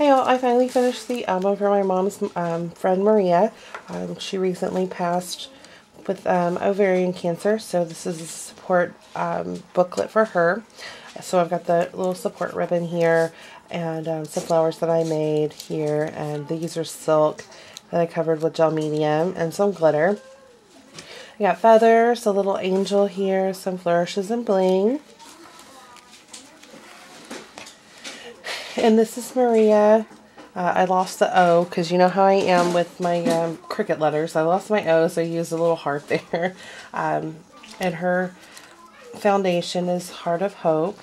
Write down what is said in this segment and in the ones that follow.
Hey all, I finally finished the album for my mom's friend Maria. She recently passed with ovarian cancer, so this is a support booklet for her. So I've got the little support ribbon here and some flowers that I made here, and these are silk that I covered with gel medium and some glitter. I got feathers, a little angel here, some flourishes and bling. And this is Maria. I lost the O because you know how I am with my Cricut letters. I lost my O, so I used a little heart there. And her foundation is Heart of Hope.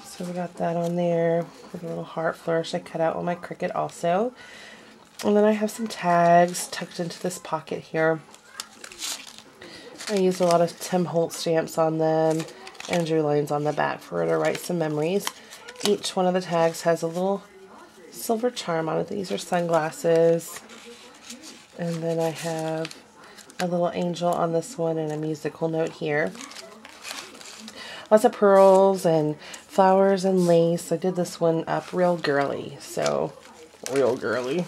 So we got that on there with a little heart flourish I cut out on my Cricut also. And then I have some tags tucked into this pocket here. I used a lot of Tim Holtz stamps on them and drew lines on the back for her to write some memories. Each one of the tags has a little silver charm on it. These are sunglasses. And then I have a little angel on this one and a musical note here. Lots of pearls and flowers and lace. I did this one up real girly, so real girly.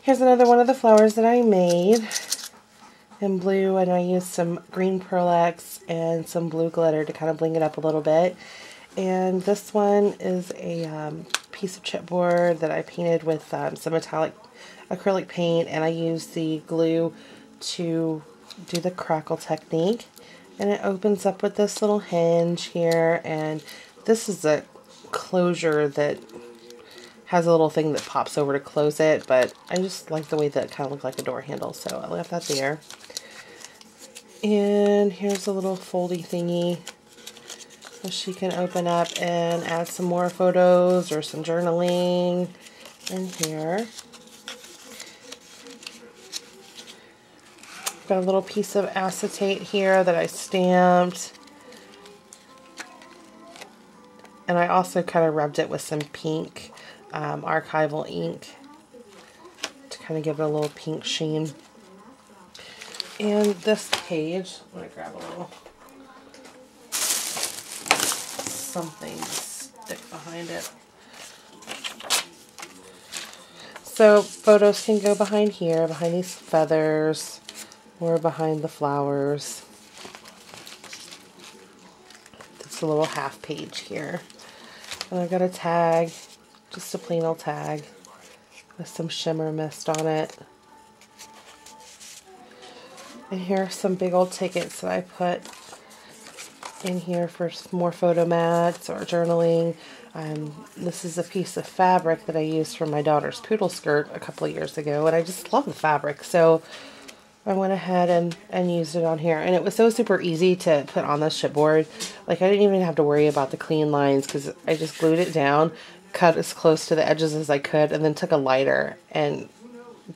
Here's another one of the flowers that I made in blue, and I used some green Pearl-Ex and some blue glitter to kind of bling it up a little bit. And this one is a piece of chipboard that I painted with some metallic acrylic paint, and I used the glue to do the crackle technique. And it opens up with this little hinge here, and this is a closure that has a little thing that pops over to close it, but I just like the way that it kind of looked like a door handle, so I left that there. And here's a little foldy thingy so she can open up and add some more photos or some journaling in here. Got a little piece of acetate here that I stamped. And I also kind of rubbed it with some pink archival ink to kind of give it a little pink sheen. And this page, I'm going to grab a little something to stick behind it. So photos can go behind here, behind these feathers, or behind the flowers. It's a little half page here. And I've got a tag, just a plain old tag with some shimmer mist on it. And here are some big old tickets that I put in here for more photo mats or journaling. This is a piece of fabric that I used for my daughter's poodle skirt a couple of years ago, and I just love the fabric, so I went ahead and used it on here. And it was so super easy to put on this chipboard. Like, I didn't even have to worry about the clean lines because I just glued it down, cut as close to the edges as I could, and then took a lighter and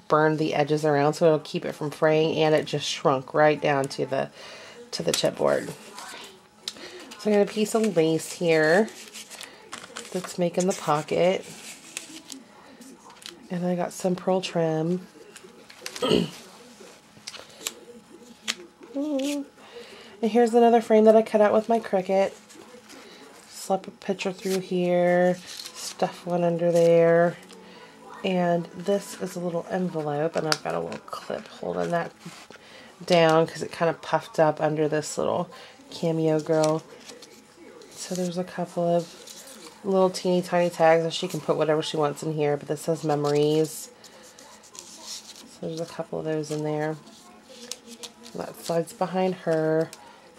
burned the edges around so it'll keep it from fraying, and it just shrunk right down to the chipboard. So I got a piece of lace here that's making the pocket. And I got some pearl trim. And here's another frame that I cut out with my Cricut. Slip a picture through here, stuff one under there. And this is a little envelope, and I've got a little clip holding that down because it kind of puffed up under this little Cameo Girl. So there's a couple of little teeny tiny tags, and she can put whatever she wants in here, but this says memories. So there's a couple of those in there. That slides behind her,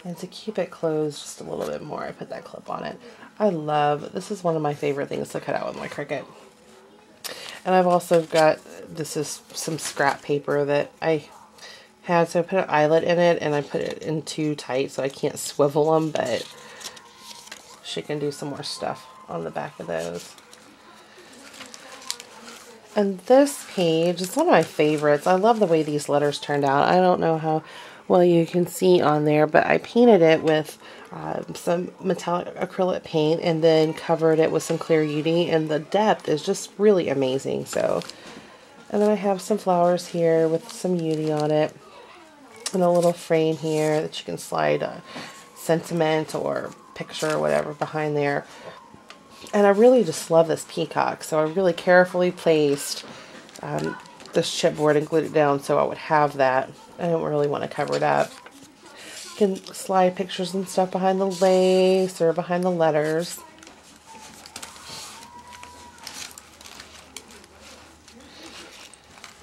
and to keep it closed just a little bit more, I put that clip on it. This is one of my favorite things to cut out with my Cricut. And I've also got, this is some scrap paper that I had, so I put an eyelet in it, and I put it in too tight so I can't swivel them, but she can do some more stuff on the back of those. And this page is one of my favorites. I love the way these letters turned out. I don't know how well you can see on there, but I painted it with some metallic acrylic paint and then covered it with some clear UD, and the depth is just really amazing. So, and then I have some flowers here with some UD on it, and a little frame here that you can slide a sentiment or picture or whatever behind there. And I really just love this peacock, so I really carefully placed this chipboard and glued it down so I would have that. I don't really want to cover it up. You can slide pictures and stuff behind the lace or behind the letters.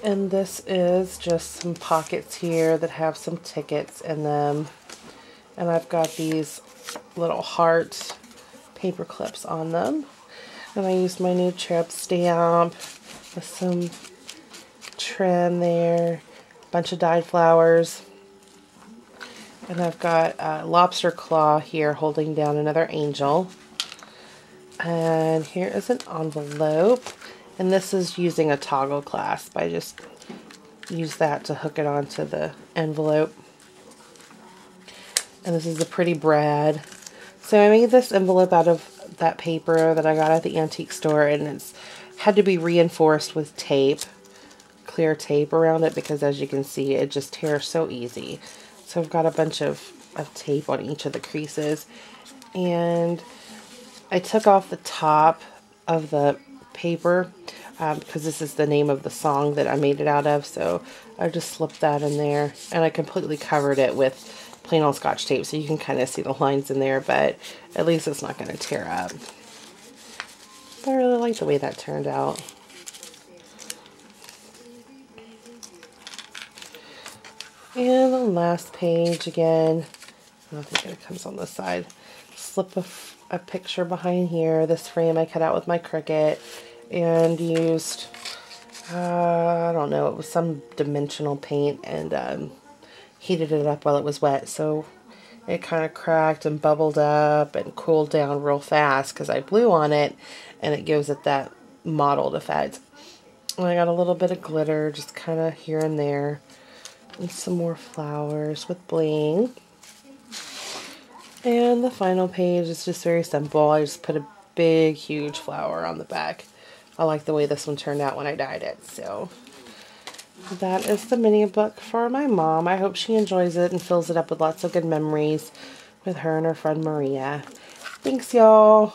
And this is just some pockets here that have some tickets in them. And I've got these little heart paper clips on them. And I used my new cherub stamp with some trim there, a bunch of dyed flowers. And I've got a lobster claw here holding down another angel. And here is an envelope. And this is using a toggle clasp. I just use that to hook it onto the envelope. And this is a Pretty Brad. So I made this envelope out of that paper that I got at the antique store, and it's had to be reinforced with tape, clear tape around it, because as you can see, it just tears so easy. So I've got a bunch of tape on each of the creases, and I took off the top of the paper because this is the name of the song that I made it out of, so I just slipped that in there, and I completely covered it with plain old Scotch tape so you can kind of see the lines in there, but at least it's not going to tear up. But I really like the way that turned out. And the last page again, I don't think it comes on this side. Slip a picture behind here. This frame I cut out with my Cricut and used, I don't know, it was some dimensional paint, and heated it up while it was wet, so it kind of cracked and bubbled up and cooled down real fast because I blew on it, and it gives it that mottled effect. And I got a little bit of glitter just kind of here and there, and some more flowers with bling. And the final page is just very simple. I just put a big huge flower on the back. I like the way this one turned out when I dyed it. So that is the mini book for my mom. I hope she enjoys it and fills it up with lots of good memories with her and her friend Maria. Thanks, y'all.